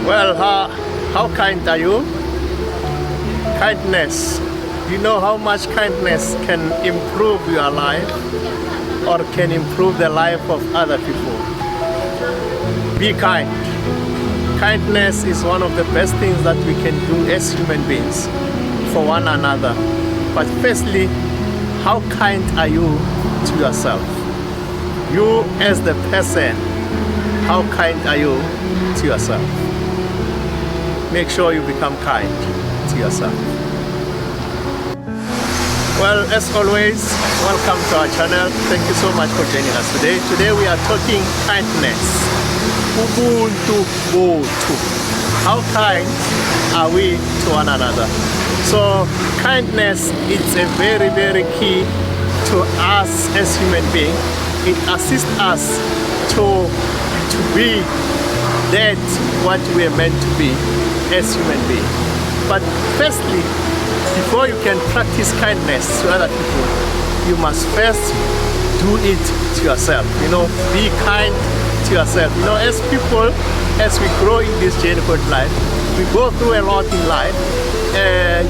Well, how kind are you? Kindness. You know how much kindness can improve your life or can improve the life of other people. Be kind. Kindness is one of the best things that we can do as human beings for one another. But firstly, how kind are you to yourself? You as the person, how kind are you to yourself? Make sure you become kind to yourself. Well, as always, welcome to our channel. Thank you so much for joining us today. Today we are talking kindness. Ubuntu botu. How kind are we to one another? So kindness is a very, very key to us as human beings. It assists us to be that what we are meant to be as human beings. But firstly, before you can practice kindness to other people, you must first do it to yourself. Be kind to yourself. As people, as we grow in this journey called life, we go through a lot in life.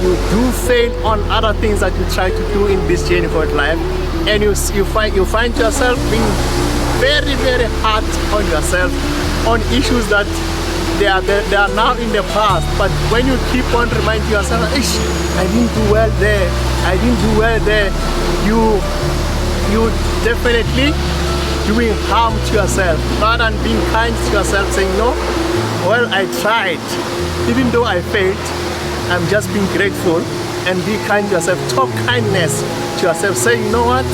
You do fail on other things that you try to do in this journey called life, and you find yourself being very, very hard on yourself on issues that they are now in the past. But when you keep on reminding yourself, I didn't do well there, I didn't do well there, you definitely doing harm to yourself rather than being kind to yourself, saying, no, well, I tried, even though I failed, I'm just being grateful. And be kind to yourself. Talk kindness to yourself. Say, you know what,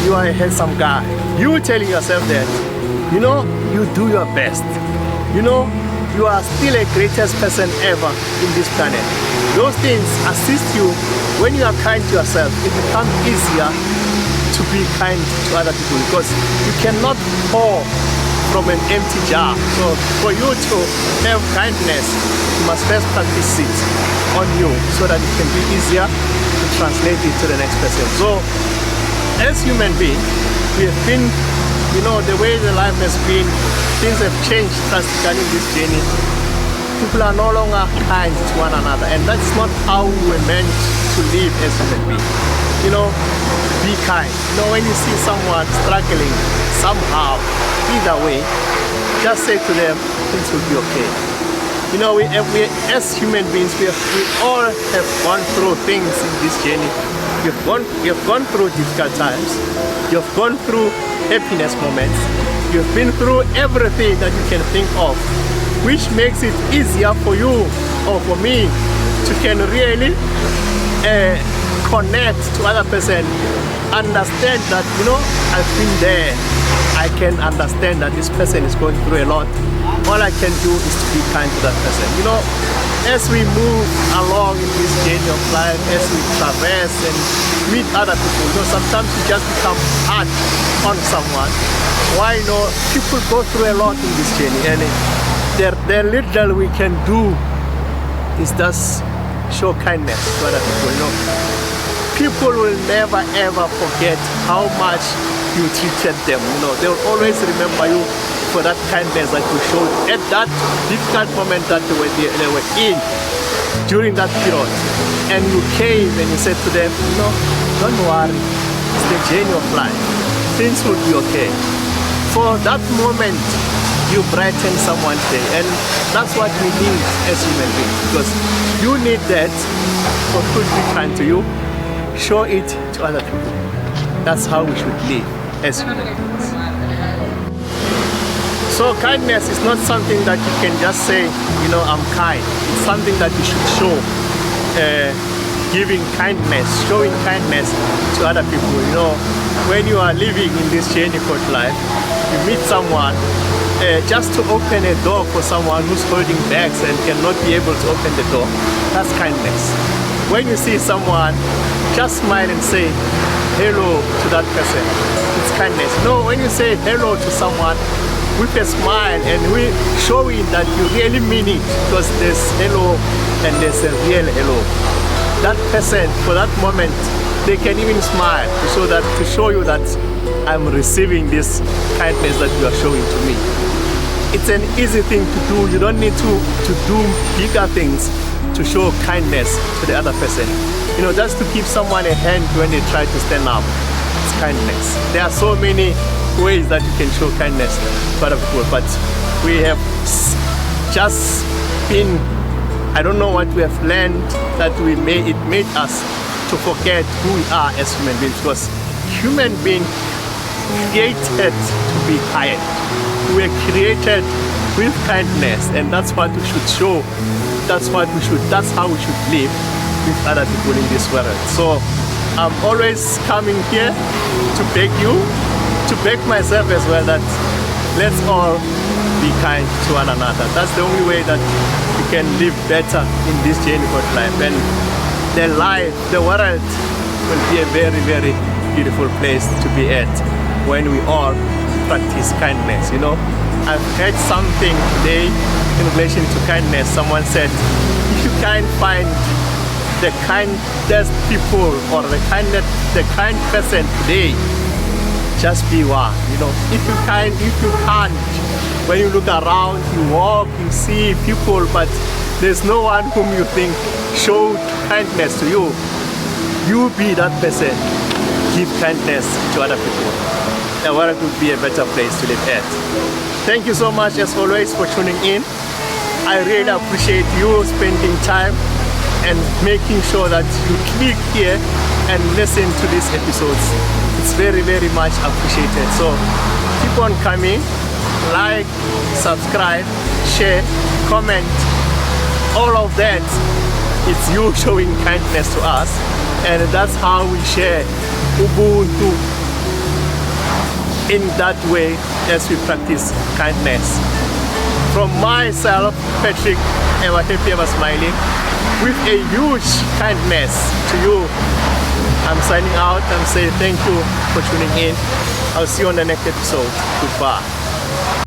you are a handsome guy. You telling yourself that, you do your best. You are still a greatest person ever in this planet. Those things assist you. When you are kind to yourself, it becomes easier to be kind to other people, because you cannot pour from an empty jar. So for you to have kindness, you must first practice it on you so that it can be easier to translate it to the next person. So as human beings, we have been, the way the life has been, things have changed drastically in this journey. People are no longer kind to one another, and that's not how we're meant to live as human beings. Be kind. When you see someone struggling somehow, either way, just say to them, things will be okay. We as human beings, we all have gone through things in this journey. We have gone through difficult times. You have gone through happiness moments. You have been through everything that you can think of, which makes it easier for you or for me to can really connect to other person, understand that, I've been there. I can understand that this person is going through a lot. All I can do is to be kind to that person. As we move along in this journey of life, as we traverse and meet other people, sometimes we just become hard on someone. Why not? People go through a lot in this journey, and the little we can do is just show kindness to other people. People will never ever forget how much you treated them. They will always remember you for that kindness that you showed at that difficult moment that they were in during that period. And you came and you said to them, don't worry, it's the journey of life. Things will be okay. For that moment, you brighten someone's day, and that's what we need as human beings, because you need that for people to be kind to you. Show it to other people. That's how we should live as human beings. So kindness is not something that you can just say, I'm kind. It's something that you should show. Giving kindness, showing kindness to other people. When you are living in this journey called life, you meet someone, just to open a door for someone who's holding bags and cannot be able to open the door, that's kindness. When you see someone, just smile and say hello to that person. It's kindness. When you say hello to someone with a smile and we showing that you really mean it, because there's hello and there's a real hello. That person, for that moment, they can even smile to show you that I'm receiving this kindness that you are showing to me. It's an easy thing to do. You don't need to do bigger things to show kindness to the other person. You know, just to give someone a hand when they try to stand up. It's kindness. There are so many ways that you can show kindness to other people, but we have just been, I don't know what we have learned, that it made us to forget who we are as human beings, because human beings created to be kind. We were created with kindness, and that's what we should show. That's how we should live with other people in this world. So I'm always coming here to beg you, to beg myself as well, that let's all be kind to one another. That's the only way that we can live better in this journey called life. And the world will be a very, very beautiful place to be at when we all practice kindness. You know, I've heard something today in relation to kindness. Someone said, if you can't find the kindest people or the kind person today, just be one. You know, if you can't, when you look around, you walk, you see people, but there's no one whom you think showed kindness to you, you be that person. Give kindness to other people. The world would be a better place to live at. Thank you so much as always for tuning in. I really appreciate you spending time and making sure that you click here and listen to these episodes. It's very, very much appreciated. So keep on coming, like, subscribe, share, comment, all of that. It's you showing kindness to us, and that's how we share Ubuntu in that way as we practice kindness. From myself, Patrick, ever happy, ever smiling, with a huge kindness to you, I'm signing out and saying thank you for tuning in. I'll see you on the next episode. Goodbye.